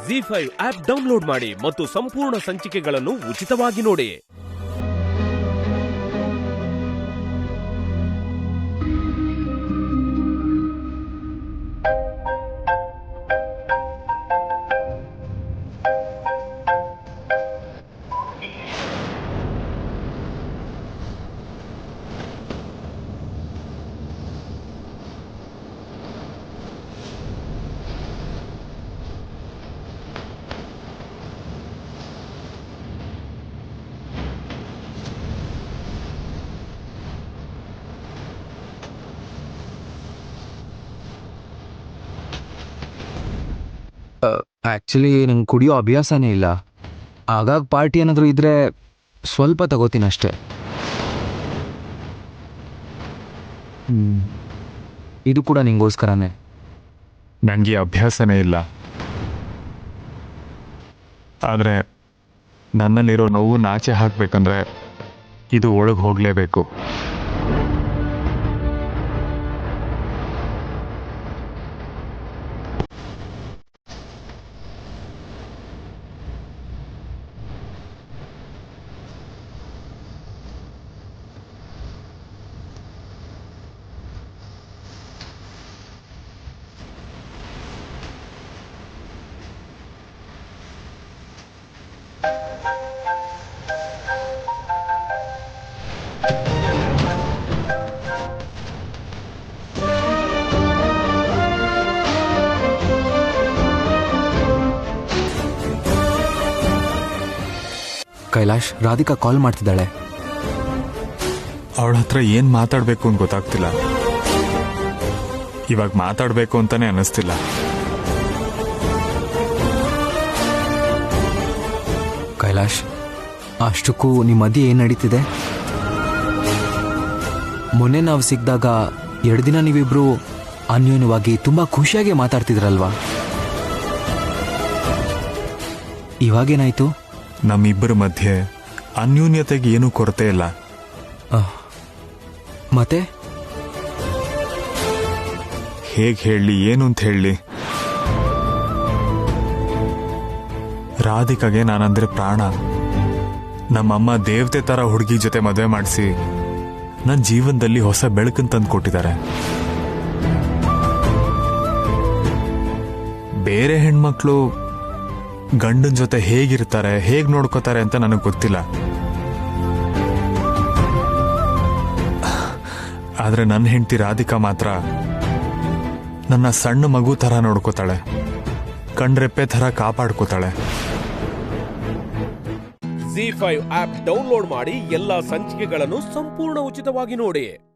ಜಿ5 app download ಮಾಡಿ ಮತ್ತು ಸಂಪೂರ್ಣ ಸಂಚಿಕೆಗಳನ್ನು ಉಚಿತವಾಗಿ ನೋಡಿ. ಆ್ಯಕ್ಚುಲಿ ನಂಗೆ ಕುಡಿಯೋ ಅಭ್ಯಾಸನೇ ಇಲ್ಲ. ಆಗಾಗ ಪಾರ್ಟಿ ಏನಾದರೂ ಇದ್ದರೆ ಸ್ವಲ್ಪ ತಗೋತೀನಿ ಅಷ್ಟೆ. ಇದು ಕೂಡ ನಿಂಗೋಸ್ಕರನೇ. ನನಗೆ ಅಭ್ಯಾಸನೇ ಇಲ್ಲ, ಆದರೆ ನನ್ನಲ್ಲಿರೋ ನೋವು ನಾಚೆ ಹಾಕಬೇಕಂದ್ರೆ ಇದು ಒಳಗೆ ಹೋಗಲೇಬೇಕು. ಕೈಲಾಶ್, ರಾಧಿಕಾ ಕಾಲ್ ಮಾಡ್ತಿದ್ದಾಳೆ. ಅವಳ ಹತ್ರ ಏನು ಮಾತಾಡಬೇಕು ಅಂತ ಗೊತ್ತಾಗ್ತಿಲ್ಲ. ಇವಾಗ ಮಾತಾಡಬೇಕು ಅಂತಾನೆ ಅನ್ನಿಸ್ತಿಲ್ಲ. ಕೈಲಾಶ್, ಅಷ್ಟಕ್ಕೂ ನಿಮ್ಮ ಮಧ್ಯೆ ಏನು ನಡೀತಿದೆ? ಮೊನ್ನೆ ನಾವು ಸಿಕ್ಕಿದಾಗ 2 ದಿನ ನೀವಿಬ್ರು ಅನ್ಯೋನ್ಯವಾಗಿ ತುಂಬ ಖುಷಿಯಾಗಿ ಮಾತಾಡ್ತಿದ್ರಲ್ವಾ? ಇವಾಗೇನಾಯ್ತು? ನಮ್ಮಿಬ್ಬರ ಮಧ್ಯೆ ಅನ್ಯೂನ್ಯತೆಗೆ ಏನೂ ಕೊರತೆ ಇಲ್ಲ. ಮತ್ತೆ ಹೇಗೆ ಹೇಳಲಿ, ಏನು ಅಂತ ಹೇಳಲಿ? ರಾಧಿಕಾಗೆ ನಾನಂದ್ರೆ ಪ್ರಾಣ. ನಮ್ಮಮ್ಮ ದೇವತೆ ಥರ ಹುಡುಗಿ ಜೊತೆ ಮದುವೆ ಮಾಡಿಸಿ ನನ್ನ ಜೀವನದಲ್ಲಿ ಹೊಸ ಬೆಳಕನ್ನು ತಂದು ಕೊಟ್ಟಿದ್ದಾರೆ. ಬೇರೆ ಹೆಣ್ಮಕ್ಳು ಗಂಡನ ಜೊತೆ ಹೇಗಿರ್ತಾರೆ, ಹೇಗೆ ನೋಡ್ಕೋತಾರೆ ಅಂತ ನನಗೆ ಗೊತ್ತಿಲ್ಲ. ಆದರೆ ನನ್ನ ಹೆಂಡತಿ ರಾಧಿಕಾ ಮಾತ್ರ ನನ್ನ ಸಣ್ಣ ಮಗು ಥರ ನೋಡ್ಕೋತಾಳೆ, ಕಣ್ರೆಪ್ಪೆ ಥರ ಕಾಪಾಡ್ಕೋತಾಳೆ. ಜಿ5 ಆಪ್ ಡೌನ್ಲೋಡ್ ಮಾಡಿ ಎಲ್ಲಾ ಸಂಚಿಕೆಗಳನ್ನು ಸಂಪೂರ್ಣ ಉಚಿತವಾಗಿ ನೋಡಿ.